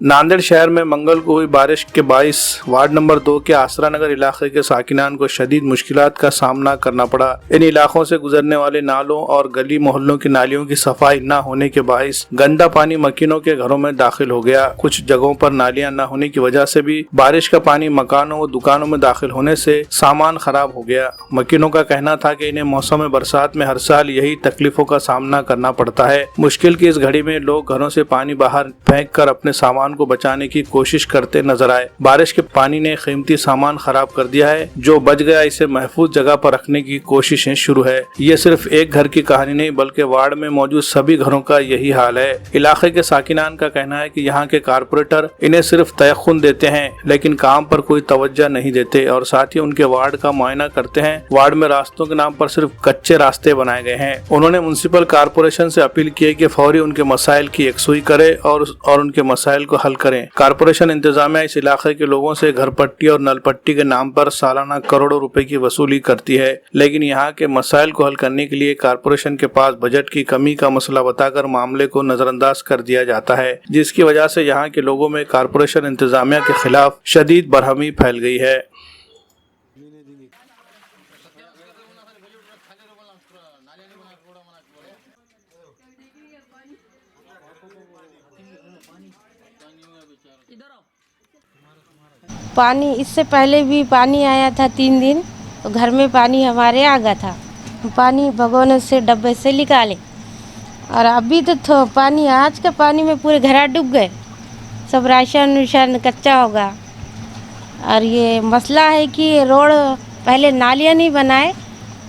नांदेड़ शहर में मंगल को हुई बारिश के बाइस वार्ड नंबर 2 के आसरा नगर इलाके के साकिनान को शदीद मुश्किलात का सामना करना पड़ा। इन इलाकों से गुजरने वाले नालों और गली मोहल्लों की नालियों की सफाई न होने के बाइस गंदा पानी मकीनों के घरों में दाखिल हो गया। कुछ जगहों पर नालियां न होने की वजह से भी बारिश का पानी मकानों व दुकानों में दाखिल होने से सामान खराब हो गया। मकीनों का कहना था कि इन्हें मौसम बरसात में हर साल यही तकलीफों का सामना करना पड़ता है। मुश्किल की इस घड़ी में लोग घरों से पानी बाहर फेंक कर अपने सामान को बचाने की कोशिश करते नजर आए। बारिश के पानी ने कीमती सामान खराब कर दिया है। जो बच गया इसे महफूज जगह पर रखने की कोशिशें शुरू है। ये सिर्फ एक घर की कहानी नहीं बल्कि वार्ड में मौजूद सभी घरों का यही हाल है। इलाके के साकिनान का कहना है कि यहाँ के कारपोरेटर इन्हें सिर्फ तयख्खुन देते हैं लेकिन काम पर कोई तवज्जो नहीं देते और साथ ही उनके वार्ड का मुआयना करते हैं। वार्ड में रास्तों के नाम पर सिर्फ कच्चे रास्ते बनाए गए हैं। उन्होंने म्युनिसिपल कारपोरेशन से अपील की है कि फौरी उनके मसाइल की यकसुई करे और उनके मसाइल को हल करें। कारपोरेशन इंतजामिया इस इलाके के लोगों से घर पट्टी और नल पट्टी के नाम पर सालाना करोड़ों रुपए की वसूली करती है, लेकिन यहाँ के मसाइल को हल करने के लिए कारपोरेशन के पास बजट की कमी का मसला बताकर मामले को नजरअंदाज कर दिया जाता है, जिसकी वजह से यहाँ के लोगों में कारपोरेशन इंतजामिया के खिलाफ शदीद बरहमी फैल गई है। पानी इससे पहले भी पानी आया था 3 दिन, तो घर में पानी हमारे आ गया था। पानी भगोने से डब्बे से निकाले और अभी तो पानी आज का पानी में पूरे घर डूब गए। सब राशन वाशन कच्चा होगा। और ये मसला है कि रोड पहले नालियाँ नहीं बनाए,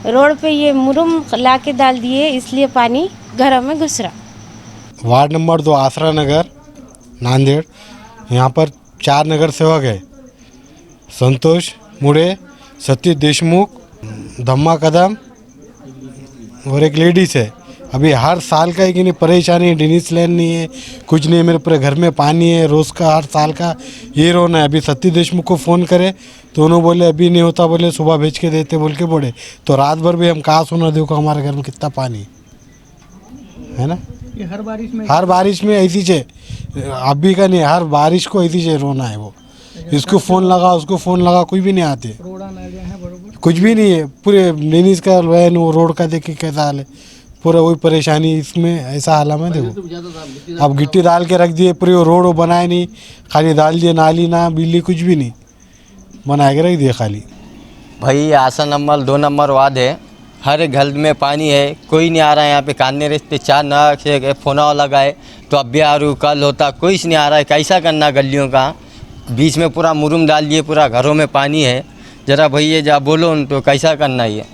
रोड पे ये मुरुम ला के डाल दिए, इसलिए पानी घरों में घुस रहा। वार्ड नंबर 2 आसरा नगर नांदेड़, यहाँ पर 4 नगर सेवक है। संतोष मुड़े, सतीश देशमुख, धम्मा कदम और एक लेडीज़ है। अभी हर साल का एक इन्हें परेशानी है, ड्रेनेज लाइन नहीं है, कुछ नहीं है। मेरे पूरे घर में पानी है, रोज़ का हर साल का ये रोना है। अभी सतीश देशमुख को फ़ोन करे तो उन्होंने बोले अभी नहीं होता, बोले सुबह भेज के देते बोल के बोले। तो रात भर भी हम कहाँ सुना, देखो हमारे घर में कितना पानी है ना। ये हर बारिश में ऐसी है, अभी का नहीं, हर बारिश को ऐसी है रोना है। वो इसको फ़ोन लगा उसको फ़ोन लगा, कोई भी नहीं आते, कुछ भी नहीं है। पूरे ड्रेनेज का वैन वो रोड का देखे कैसा हाल है, पूरा वही परेशानी इसमें ऐसा हाल है। देखो अब गिट्टी डाल के रख दिए, पूरे रोड वो बनाए नहीं, खाली डाल दिए, नाली ना बिल्ली कुछ भी नहीं बना के रख दिए खाली। भाई आसन नंबर 2 नंबर वार्ड है, हर घर में पानी है, कोई नहीं आ रहा है यहाँ पे। कानने रेस्ते 4 नया से फोना लगाए तो अब भी आ रू, कल होता, कोई नहीं आ रहा है। कैसा करना, गलियों का बीच में पूरा मुरुम डाल दिए, पूरा घरों में पानी है। जरा भैया जा बोलो उन तो कैसा करना ये।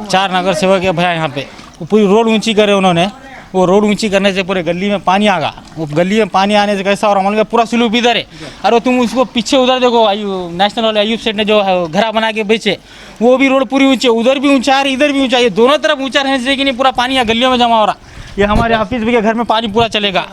4 नगर सेवक है भैया, यहाँ पे वो पूरी रोड ऊंची करे उन्होंने। वो रोड ऊंची करने से पूरे गली में पानी आ गया। वो गली में पानी आने से कैसा, और अमल का पूरा स्लूप इधर है। अरे तुम उसको पीछे उधर देखो, नेशनल वाले अयूब सेठ ने जो घरा बना के बेचे, वो भी रोड पूरी ऊंची है, उधर भी ऊंचा है इधर भी ऊंचा है। ये दोनों तरफ ऊंचा रहने से कि नहीं पूरा पानी यहाँ गलियों में जमा हो रहा। ये हमारे हाफिज भाई के घर में पानी पूरा चलेगा,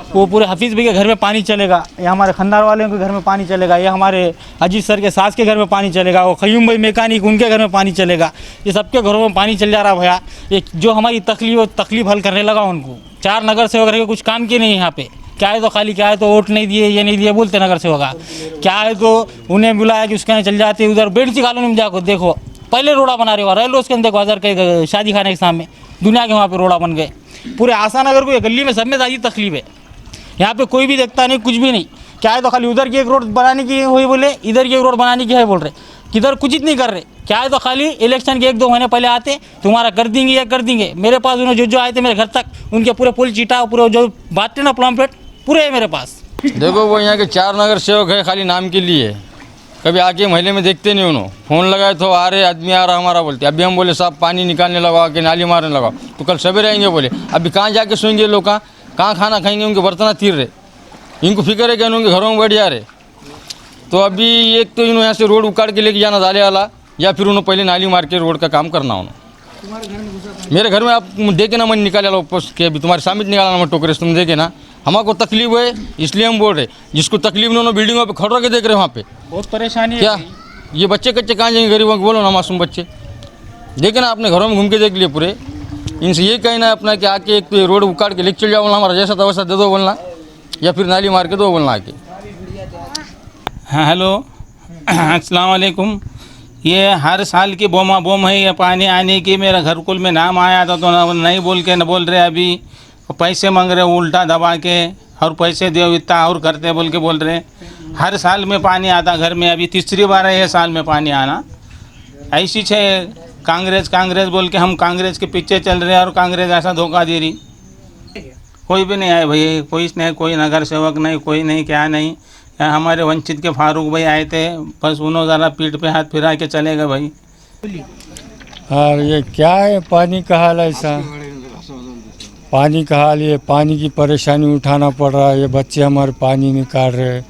वो पूरे हाफिज भाई के घर में पानी चलेगा। ये हमारे खंदार वालों के घर में पानी चलेगा। ये हमारे अजीत सर के सास के घर में पानी चलेगा। वो खयूम भाई मैकेनिक, उनके घर में पानी चलेगा। ये सबके घरों में पानी चल जा रहा भैया। ये जो हमारी तकलीफ हल करने लगा उनको। 4 नगर सेवक रह के कुछ काम किए नहीं यहाँ पे। क्या है तो खाली, क्या है तो वोट नहीं दिए, ये नहीं दिए बोलते नगर सेवक। क्या है तो उन्हें बुलाया कि उसके चल जाते उधर बेडसी कॉलोनी में जाकर देखो, पहले रोड़ा बना रहे हो, रेल के अंदर देखो, हज़ार के शादी खाने के सामने दुनिया के वहाँ पे रोड़ा बन गए। पूरे आसा नगर को, ये गली में सब में ज़्यादा तकलीफ है। यहाँ पे कोई भी देखता नहीं, कुछ भी नहीं। क्या है तो खाली उधर की एक रोड बनाने की हुई बोले, इधर की एक रोड बनाने की है बोल रहे, किधर कुछ नहीं कर रहे। क्या है तो खाली इलेक्शन के 1-2 महीने पहले आते, तुम्हारा कर देंगे या कर देंगे। मेरे पास उन्होंने जो आए थे मेरे घर तक, उनके पूरे पुल चीटा, पूरे जो बात ना प्लम्पेट पूरे है मेरे पास। देखो वो यहाँ के 4 नगर सेवक है, खाली नाम के लिए, कभी आके महल्ले में देखते नहीं। उन्होंने फ़ोन लगाए तो आ रहे आदमी आ रहा हमारा बोलते। अभी हम बोले साहब पानी निकालने लगाओ, कि नाली मारने लगाओ, तो कल सवेरे आएंगे बोले। अभी कहाँ जाके सोएंगे लोग, कहाँ खाना खाएंगे, उनके बर्तन तीर रहे। इनको फिक्र है कि उनके घरों में बैठ जा रहे। तो अभी एक तो इन्होंने यहाँ से रोड उखाड़ के लेके जाना डाले वाला, या फिर उन्होंने पहले नाली मार के रोड का काम करना। उन्होंने मेरे घर में आप देखे ना, मैं निकाले लो के अभी तुम्हारे सामने निकाला ना, मैं टोकरे से तुम देखे ना। हमको तकलीफ है इसलिए हम बोल रहे, जिसको तकलीफ नहीं, बिल्डिंगों पे खड़ के देख रहे वहाँ पे बहुत परेशानी है। क्या ये बच्चे कच्चे कहाँ जाएंगे, गरीबों को बोलो ना, मासूम बच्चे देखे ना, अपने घरों में घूम के देख लिए पूरे। इनसे ये कहना है अपना कि आके एक तो ये रोड उखाड़ के लेके चल जाओ बोलना, हमारा जैसा था वैसा दे दो बोलना, या फिर नाली मार के दो बोलना आके। हाँ हेलो अस्सलाम वालेकुम। ये हर साल की बोमा बोम है ये पानी आने की। मेरा घर कुल में नाम आया था तो नहीं बोल के न बोल रहे अभी, पैसे मांग रहे उल्टा दबा के, और पैसे दो इतना और करते बोल के बोल रहे। हर साल में पानी आता घर में, अभी तीसरी बार है ये साल में पानी आना। ऐसी छे कांग्रेस कांग्रेस बोल के हम कांग्रेस के पीछे चल रहे हैं और कांग्रेस ऐसा धोखा दे रही। कोई भी नहीं आए भाई, कोई नहीं, कोई नगर सेवक नहीं, कोई नहीं, क्या नहीं। यहाँ हमारे वंचित के फारूक भाई आए थे, बस उन्होंने ज़रा पीठ पे हाथ फिरा के चले गए भाई। और ये क्या है पानी का हाल ऐसा, पानी का हाल, ये पानी की परेशानी उठाना पड़ रहा है। ये बच्चे हमारे पानी निकाल रहे,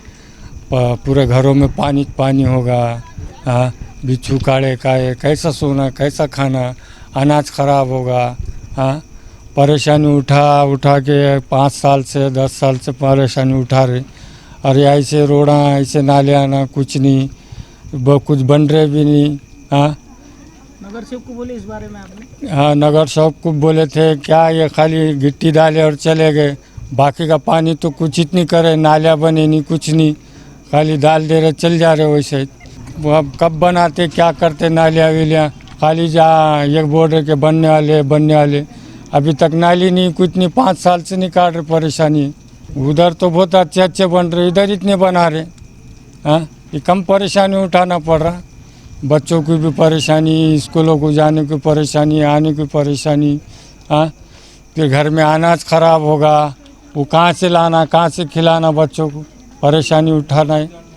पूरे घरों में पानी पानी होगा। हाँ, बिच्छू काढ़े काए, कैसा सोना कैसा खाना, अनाज खराब होगा। हाँ, परेशानी उठा के 5 साल से 10 साल से परेशानी उठा रहे। और ऐसे रोड़ा ऐसे नाले आना कुछ नहीं, कुछ बन रहे भी नहीं। हाँ, नगर सेवक को बोले इस बारे में आपने? हाँ, नगर सेवक को बोले थे, क्या ये खाली गिट्टी डाले और चले गए, बाकी का पानी तो कुछ इतनी करे, नालियाँ बने नहीं, कुछ नहीं, खाली डाल दे रहे चल जा रहे वैसे। वो अब कब बनाते क्या करते नालियाँ वीलियाँ, खाली जहाँ एक बोर्ड है कि बनने वाले, अभी तक नाली नहीं कुछ नहीं, 5 साल से निकाल रहे परेशानी। उधर तो बहुत अच्छे बन रहे, इधर इतने बना रहे। हाँ, ये कम परेशानी उठाना पड़ रहा, बच्चों की भी परेशानी, स्कूलों को जाने की परेशानी, आने की परेशानी। हाँ, फिर घर में अनाज खराब होगा, वो कहाँ से लाना, कहाँ से खिलाना, बच्चों को परेशानी उठाना है।